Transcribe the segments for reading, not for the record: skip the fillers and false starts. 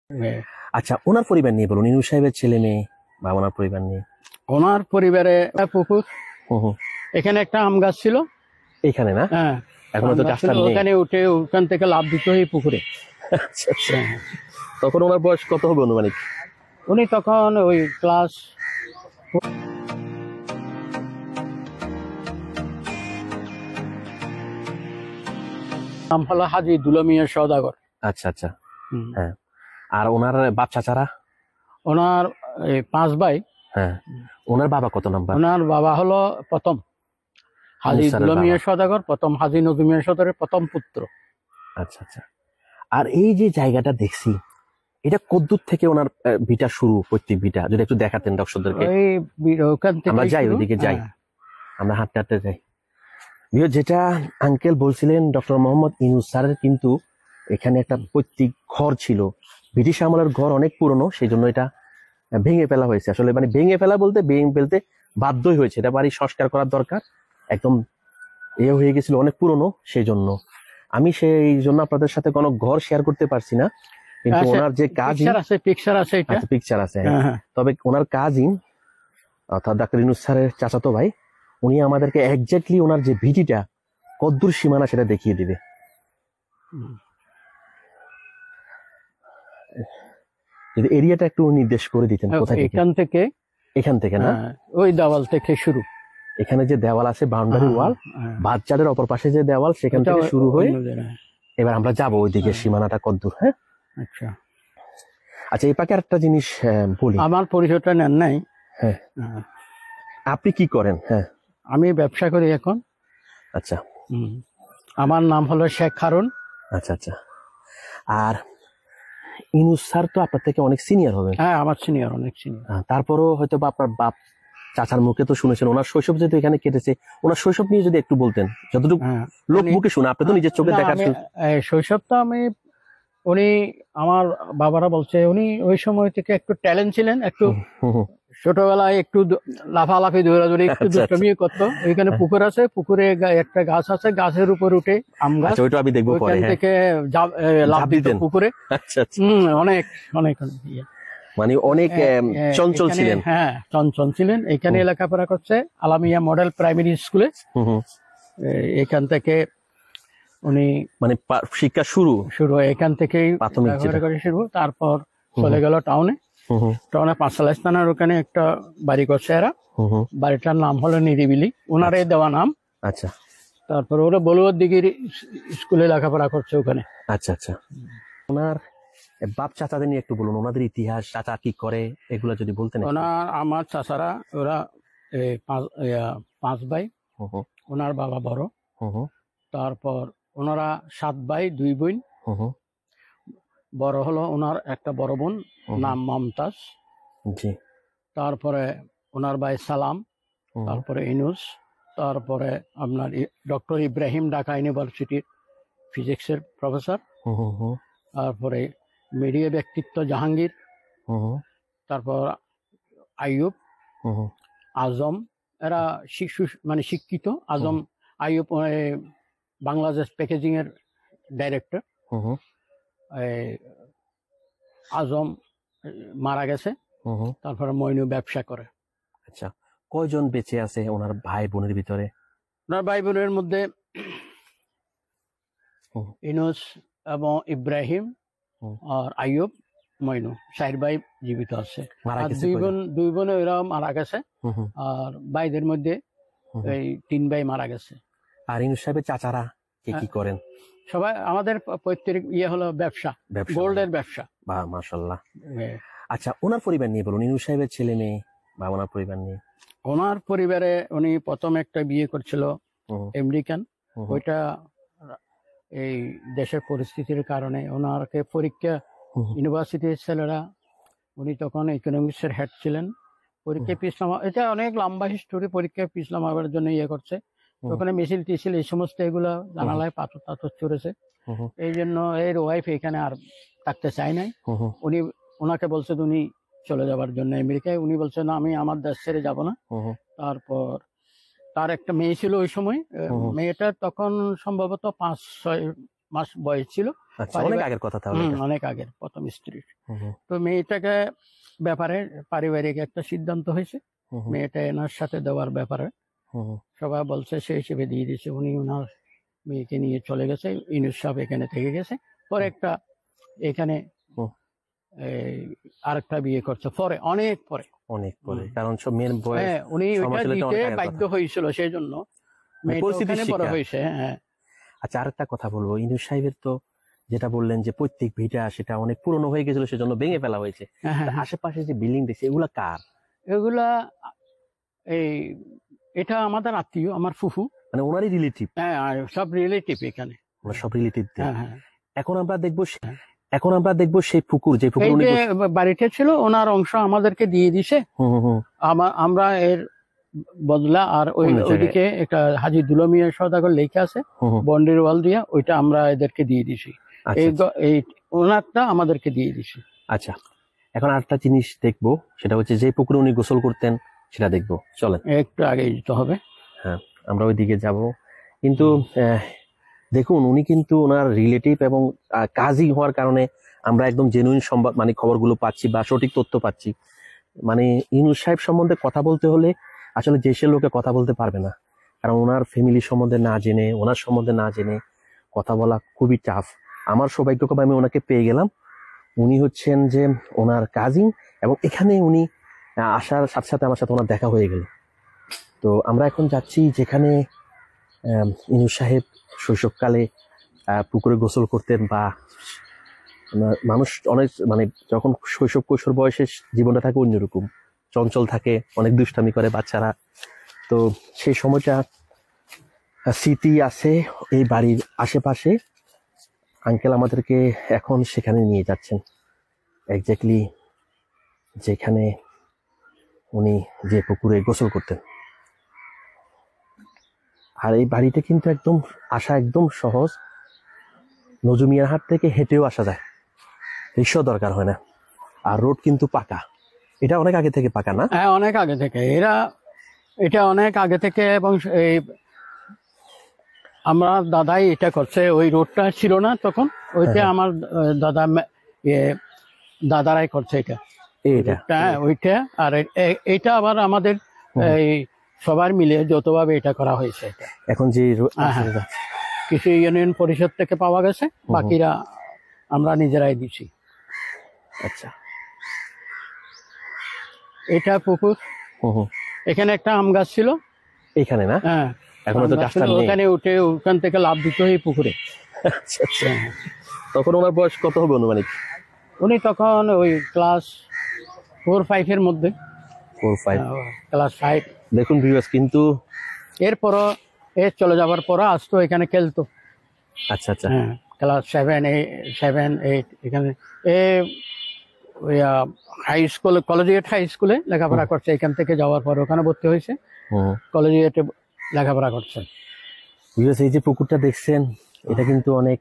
হ্যাঁ। আচ্ছা, ওনার পরিবার নিয়ে বলুন, ইনু সাহেবের ছেলে মেয়ে বা ওনার পরিবার নিয়ে। ওনার পরিবারে একটা পুকুর, হুম হুম। এখানে একটা আম গাছ ছিল। এখানে না? হ্যাঁ, এখনো আম তো গাছ গাছটা ছিল, নেই। ওখানে উঠে ওখান থেকে লাফ দিত এই পুকুরে। আচ্ছা আচ্ছা। হ্যাঁ। তখন ওনার বয়স কত হবে অনুমানিক? উনি তখন ওই ক্লাস, নাম হলো হাজি দুলামিয়া সওদাগর। আচ্ছা আচ্ছা। হ্যাঁ। আর ওনার বাপ চাচারা? ওনার এই 5 ভাই। হ্যাঁ। ওনার বাবা কত নাম্বার? ওনার বাবা হলো প্রথম হাজি মুসারের দুলামিয়া বাবা। সওদাগর, প্রথম হাজি নজরুমিয়া সওদাগরের প্রথম পুত্র। আচ্ছা আচ্ছা। আর এই যে জায়গাটা দেখছি, এটা কদ্দূর থেকে ওনার ভিটা শুরু, পৈতৃক ভিটা, যদি একটু দেখাতেন দর্শকদেরকে। ওখান থেকে আমরা যাই, ওইদিকে যাই, আমরা হাঁটতে হাঁটতে যাই। যেটা আঙ্কেল বলছিলেন, ডক্টর মোহাম্মদ ইউনূস স্যারের কিন্তু এখানে একটা পৈতৃক ঘর ছিল। ব্রিটিশ আমলের ঘর, অনেক পুরনো, সেই জন্য এটা ভেঙে ফেলা হয়েছে। আসলে মানে ভেঙে ফেলা বলতে ভেঙে ফেলতে বাধ্যই হয়েছে, এটা বাড়ি সংস্কার করার দরকার, একদম হয়ে গেছিল, অনেক পুরনো, সেই জন্য। আমি সেই জন্য আপনাদের সাথে কোনো ঘর শেয়ার করতে পারছি না, কিন্তু ওনার যে কাজই পিকচার আছে, এটা পিকচার আছে। তবে ওনার কাজই, অর্থাৎ ডাক্তার ইউনূস স্যারের চাচাতো ভাই, উনি আমাদেরকে এক্স্যাক্টলি ওনার যে ভিটিটা কদ্দূর সীমানা সেটা দেখিয়ে দিবে। যদি এরিয়াটা একটু নির্দেশ করে দিতেন, কোথায় এখান থেকে না? ওই দেওয়াল থেকে শুরু, এখানে যে দেওয়াল আছে, বাউন্ডারি ওয়াল, বাদচারের অপর পাশে যে দেওয়াল, সেখান থেকে শুরু হয়ে এবার আমরা যাবো ওইদিকে সীমানাটা কদ্দূর। হ্যাঁ, আচ্ছা আচ্ছা। এই পাকে একটা জিনিস বলি, আমার পরিচয়টা নেন নাই। হ্যাঁ, আপনি কি করেন? হ্যাঁ, আমি ব্যবসা করি এখন। আচ্ছা। আমার নাম হলো শেখ হারুন। আচ্ছা আচ্ছা। আর ইউনূস স্যার তো আপনার থেকে অনেক সিনিয়র হবেন। হ্যাঁ, আমার সিনিয়র, অনেক সিনিয়র। তারপরও হয়তো বা আপনার বাপ চাচার মুখে তো শুনেছেন, ওনার শৈশব যেহেতু এখানে কেটেছে, ওনার শৈশব নিয়ে যদি একটু বলতেন, যতটুকু লোক মুখে শুনে, আপনি তো নিজের চোখে দেখার। শৈশবটা উনি, আমার বাবারা বলছে, উনি ওই সময় থেকে একটু ট্যালেন্ট ছিলেন, একটু ছোটবেলায় একটু লাফালাফি দৌড়াদৌড়ি, একটু দুষ্টমি করতো। ওইখানে পুকুর আছে, পুকুরে একটা গাছ আছে, গাছের উপর উঠে আম গাছ, ওইটা আমি দেখবো পরে, থেকে লাফ দিত পুকুরে। আচ্ছা আচ্ছা। অনেক অনেক মানে অনেক চঞ্চল ছিলেন। হ্যাঁ, চঞ্চল ছিলেন। এখানে লেখাপড়া করছে আলামিয়া মডেল প্রাইমারি স্কুলে। এখান থেকে উনি মানে শিক্ষা শুরু এখান থেকেই শুরু। তারপর চলে গেল টাউনে। টাউনে পাঁচশালা স্থানের ওখানে একটা বাড়ি করছে এরা। বাড়িটার নাম হলো নিরিবিলি, ওনারে দেওয়া নাম। আচ্ছা। তারপর ওরা বলুয়ার দিঘির স্কুলে লেখাপড়া করছে ওখানে। আচ্ছা আচ্ছা। ওনার বাপ চাচাদের নিয়ে একটু বলুন, ওনাদের ইতিহাস, চাচা কি করে, এগুলো যদি বলতেন। আমার চাচারা, ওরা 5 ভাই। ওনার বাবা বড়। তারপর ওনারা 7 ভাই 2 বোন। বড় হলো ওনার একটা বড় বোন, নাম মমতাজ। তারপরে ওনার ভাই সালাম, তারপরে ইনুস, তারপরে আপনার ডক্টর ইব্রাহিম, ঢাকা ইউনিভার্সিটির ফিজিক্সের প্রফেসর। তারপরে মিডিয়া ব্যক্তিত্ব জাহাঙ্গীর। তারপর আইয়ুব, আজম, এরা মানে শিক্ষিত। আজম, আইয়ুব বাংলাদেশ প্যাকেজিং এর ডাইরেক্টর। আজম মারা গেছে। তারপরে মইনু ব্যবসা করে। আচ্ছা, কয়জন বেঁচে আছে ওনার ভাই বোনের ভিতরে? ওনার ভাই বোনের মধ্যে ইনুস এবং ইব্রাহিম আর আইয়ুব, মইনু, 4 ভাই জীবিত আছে। আর 2 বোন এরা মারা গেছে। আর ভাইদের মধ্যে এই 3 ভাই মারা গেছে। আর ইনুস সাহেবের চাচারা কি করেন? সবাই আমাদের পৈতৃক হলো ব্যবসা, গোল্ডের ব্যবসা। বাহ, মাশাআল্লাহ। আচ্ছা, ওনার পরিবার নিয়ে বলুন, ইনুস সাহেবের ছেলে মেয়ে বা ওনার পরিবার নিয়ে। ওনার পরিবারে উনি প্রথম একটা বিয়ে করছিল আমেরিকান। ওইটা এই দেশের পরিস্থিতির কারণে ওনারকে পরীক্ষা, ইউনিভার্সিটির ছেলেরা, উনি তখন ইকোনমিক্স এর হেড ছিলেন, পরীক্ষা পিছলাম, এটা অনেক লম্বা হিস্টোরি, পরীক্ষা পিছলাম হওয়ার জন্য করছে। ওখানে মিছিল টিছিল এই সমস্ত এগুলা জানালায় পাথর টাথর চড়েছে। এই জন্য এর ওয়াইফ এখানে আর থাকতে চায় নাই। উনি, ওনাকে বলছে উনি চলে যাবার জন্য আমেরিকায়। উনি বলছে না, আমি আমার দেশ ছেড়ে যাব না। তারপর তার একটা মেয়ে ছিল ওই সময়। মেয়েটার তখন সম্ভবত 5-6 মাস বয়স ছিল। আচ্ছা, অনেক আগের কথা তাহলে এটা। অনেক আগের প্রথম স্ত্রীর। হুম, হুম, তো মেয়েটাকে ব্যাপারে পারিবারিক একটা সিদ্ধান্ত হয়েছে, হুম, হুম, মেয়েটা এনার সাথে দেওয়ার ব্যাপারে হুম, হুম। সবাই বলছে সেই হিসেবে দিয়ে দিয়েছে। উনি ওনার মেয়েকে নিয়ে চলে গেছে, ইনুস সাহেব এখানে থেকে গেছে। পরে একটা এখানে হুম। আরেকটা বিয়ে করছে পরে, অনেক পরে। অনেক পরে, কারণ সব মেয়ের বয়স হ্যাঁ, উনি ছ ওইটা মাস হলে এটা দিতে অনেক আগের বাধ্য কথা। হয়েছিল, সেই জন্য মেয়েটা পরিস্থিতির ওখানে বড় শিকার। হয়েছে। হ্যাঁ, আচ্ছা, আরেকটা কথা বলবো, ইনুস সাহেবের তো যেটা বললেন যে পৈতৃক ভিটা সেটা অনেক পুরনো হয়ে গেছিল, সেজন্য ভেঙে ফেলা হয়েছে। হ্যাঁ, তা হ্যাঁ, হ্যাঁ। আশেপাশে যে বিল্ডিং দেখছি এগুলা কার? এগুলা এই এটা আমাদের আত্মীয়, আমার ফুফু। মানে ওনারই রিলেটিভ? হ্যাঁ, আর সব রিলেটিভ এখানে। ওনার সব রিলেটিভদের। হ্যাঁ, হ্যাঁ। এখন আমরা দেখবো এখন আমরা দেখবো সেই পুকুর, যে পুকুর এই উনি যে বাড়িটা ছিল ওনার অংশ আমাদেরকে দিয়ে দিছে। হুম, হুম, হুম, আমরা এর বদলা আর ওই অন্য জায়গায়। ওইদিকে একটা হাজি দুলমিয়া সওদাগর লেখা আছে হুম, হুম। বন্ডের ওয়াল দিয়া, ওইটা আমরা এদেরকে দিয়ে দিছি। আচ্ছা, এই আচ্ছা, এই ওনারটা আমাদেরকে দিয়ে দিছি। আচ্ছা। এখন আরেকটা জিনিস দেখবো, সেটা হচ্ছে যে পুকুরে উনি গোসল করতেন সেটা দেখবো, চলেন। একটু আগে যেতে হবে। হ্যাঁ, আমরা ওইদিকে যাব। কিন্তু দেখুন, উনি কিন্তু ওনার রিলেটিভ এবং কাজী হওয়ার কারণে আমরা একদম জেনুইন সংবাদ, মানে খবরগুলো পাচ্ছি বা সঠিক তথ্য পাচ্ছি। মানে ইউনূস সাহেব সম্বন্ধে কথা বলতে হলে আসলে দেশের লোকে কথা বলতে পারবে না, কারণ ওনার ফ্যামিলি সম্বন্ধে না জেনে, ওনার সম্বন্ধে না জেনে কথা বলা খুবই টাফ। আমার সৌভাগ্যক্রমে আমি ওনাকে পেয়ে গেলাম। উনি হচ্ছেন যে ওনার কাজিন, এবং এখানে উনি আসার সাথে সাথে আমার সাথে ওনার দেখা হয়ে গেল। তো আমরা এখন যাচ্ছি যেখানে ইউনূস সাহেব শৈশবকালে পুকুরে গোসল করতেন, বা মানুষ অনেক, মানে যখন শৈশব কৈশোর বয়সে জীবনটা থাকে অন্যরকম, চঞ্চল থাকে, অনেক দুষ্টামি করে বাচ্চারা। তো সেই সময়টা স্মৃতি আছে এই বাড়ির আশেপাশে। আঙ্কেল আমাদেরকে এখন সেখানে নিয়ে যাচ্ছেন, এক্স্যাক্টলি যেখানে উনি যে পুকুরে গোসল করতেন। আর এই বাড়িতে কিন্তু একদম আসা একদম সহজ, নজুমিয়ার হাট থেকে হেঁটেও আসা যায়, রিক্সা দরকার হয় না। আর রোড কিন্তু পাকা, এটা অনেক আগে থেকে পাকা না? হ্যাঁ, অনেক আগে থেকে এটা অনেক আগে থেকে। এবং এই আমরা দাদাই এটা করছে, ওই রোডটা ছিল না তখন, ওইটা হ্যাঁ। আমার দাদারাই করছে এটা। এইটা হ্যাঁ, ওইটা। আর এইটা আবার আমাদের এই সবার মিলে যৌথভাবে এটা করা হয়েছে। এটা এখন যে হ্যাঁ, হ্যাঁ। কিছু ইউনিয়ন পরিষদ থেকে পাওয়া গেছে, বাকিরা আমরা নিজেরাই দিছি। আচ্ছা, এটা পুকুর। এখানে একটা আম গাছ ছিল এখানে না? হ্যাঁ, এখন তো গাছটা নেই। ওখানে উঠে ওখান থেকে লাভ দিতে হয় পুকুরে। আচ্ছা, আচ্ছা। তখন ওনার বয়স কত হবে অনুমানিক? উনি তখন ওই ক্লাস 4-5 এর মধ্যে। 4-5? ক্লাস 5। দেখুন ভিউয়ার্স, কিন্তু এরপরও চলে যাবার পর আসতো এখানে খেলতো। আচ্ছা, আচ্ছা, হ্যাঁ, ক্লাস 7-8 এখানে হাই স্কুলে, কলেজিয়েট হাই স্কুলে লেখাপড়া করছে। এখান থেকে যাওয়ার পর ওখানে ভর্তি হয়েছে, কলেজিয়েটে লেখাপড়া করছে। ভিউয়ার্স, এই যে পুকুরটা দেখছেন, এটা কিন্তু অনেক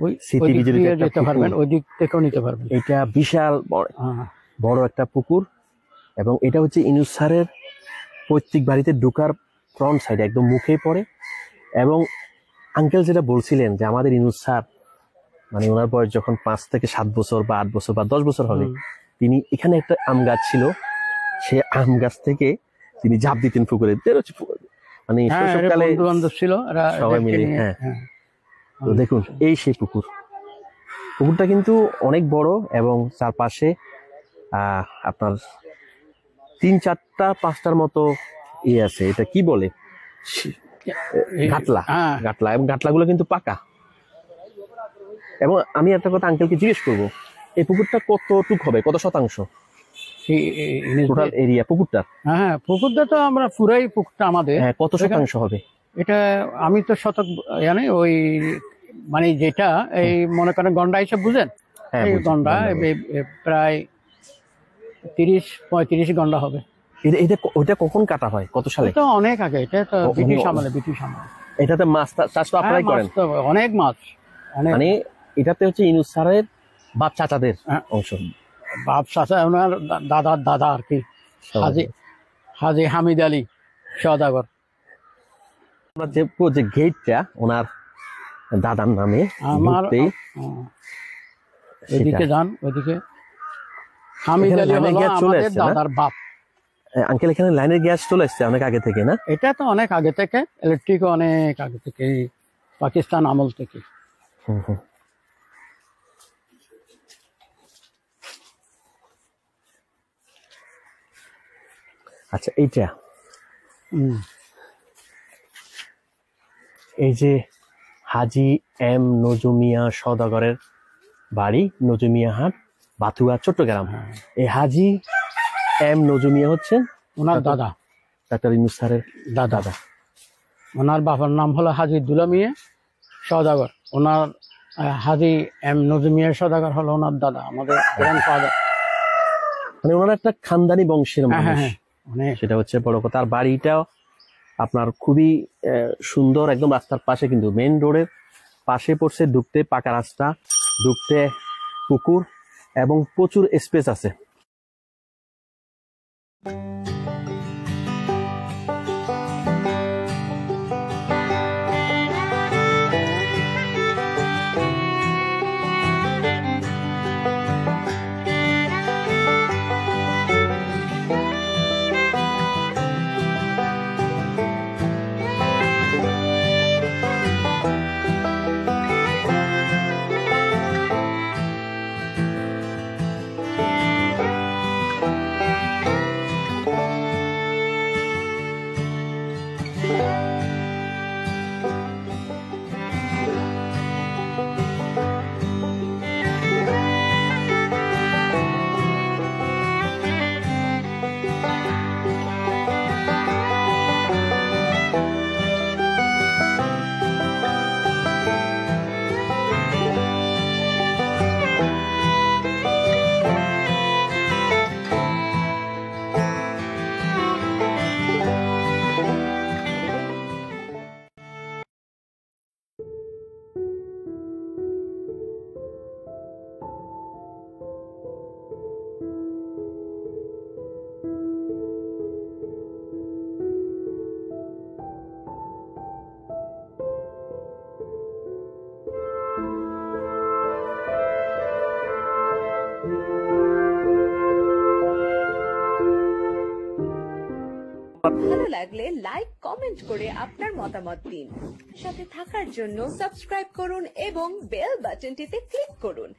ওই স্মৃতি বিজড়িত একটা যেতে পারবেন, পুকুর। ওই দিক থেকেও নিতে পারবেন। এটা বিশাল বড় একটা পুকুর, এবং এটা হচ্ছে ইউনূস স্যারের পৈতৃক বাড়িতে ঢোকার ফ্রন্ট সাইডে একদম মুখে পড়ে। এবং আঙ্কেল যেটা বলছিলেন যে আমাদের ইউনূস স্যার, মানে ওনার বয়স যখন 5 থেকে 7 বছর বা 8 বছর বা 10 বছর হবে, তিনি এখানে একটা আম গাছ ছিল, সে আম গাছ থেকে তিনি ঝাঁপ দিতেন পুকুরে। মানে শৈশবকালে বন্ধু বান্ধব ছিল সবাই মিলে। হ্যাঁ, তো দেখুন এই সেই পুকুরটা কিন্তু অনেক বড়, এবং চারপাশে আপনার 3-4-5টার মতো আছে, এটা কি বলে, গাটলা। গাটলা, এবং গাটলাগুলো কিন্তু পাকা। এবং আমি একটা কথা আঙ্কেলকে জিজ্ঞেস করবো, এই পুকুরটা কতটুক হবে, কত শতাংশ টোটাল এরিয়া পুকুরটা? হ্যাঁ, পুকুরটা তো আমরা পুরাই পুকুরটা আমাদের। হ্যাঁ, কত শতাংশ হবে এটা? আমি তো শতক জানি, ওই মানে যেটা এই মনে করেন গন্ডা হিসেব বুঝেন, হ্যাঁ, এই গন্ডা প্রায় 30-35 গন্ডা হবে। ওইটা কখন কাটা হয়, কত সালে? তো অনেক আগে, এটা তো ব্রিটিশ আমলে। এটাতে মাছ চাষ তো আপনারাই করেন? অনেক মাছ, মানে এটাতে হচ্ছে ইউনূস স্যারের বাপ চাচাদের অংশ। বাপ চাচা ওনার দাদার দাদা আর কি, হাজি হামিদ আলী সওদাগর। যে গেটটা ওনার দাদার নামে আমার ঢুকতেই ওইদিকে যান, ওইদিকে হামিদ এখানে আলী লাইনে হলো গ্যাস চলে আমাদের আসছে না? দাদার বাপ। আঙ্কেল এখানে লাইনের গ্যাস চলে আসছে অনেক আগে থেকে না? এটা তো অনেক আগে থেকে, ইলেকট্রিক অনেক আগে থেকে, পাকিস্তান আমল থেকে। হুম, হুম। আচ্ছা, এইটা হুম। এই যে হাজী এম নজুমিয়া সওদাগরের বাড়ি, নজুমিয়া হাট, বাথুয়া, চট্টগ্রাম। এই হাজী এম নজুমিয়া হচ্ছে ওনার দাদা, ডাক্তার ইউনূস স্যারের দাদা। দাদা। ওনার বাবার নাম হলো হাজী দুলামিয়া সওদাগর। ওনার হাজী এম নজমিয়া সওদাগর হলো ওনার দাদা, আমাদের গ্র্যান্ডফাদার। মানে ওনার একটা খানদানি বংশের হ্যাঁ, মানুষ, হ্যাঁ, অনেক। সেটা হচ্ছে বড় কথা। আর বাড়িটাও আপনার খুবই সুন্দর, একদম রাস্তার পাশে, কিন্তু মেইন রোডের পাশে পড়ছে। ঢুকতে পাকা রাস্তা, ঢুকতে পুকুর এবং প্রচুর স্পেস আছে। ভালো লাগলে লাইক, কমেন্ট করে আপনার মতামত দিন। সাথে থাকার জন্য সাবস্ক্রাইব করুন এবং বেল বাটনটিতে ক্লিক করুন।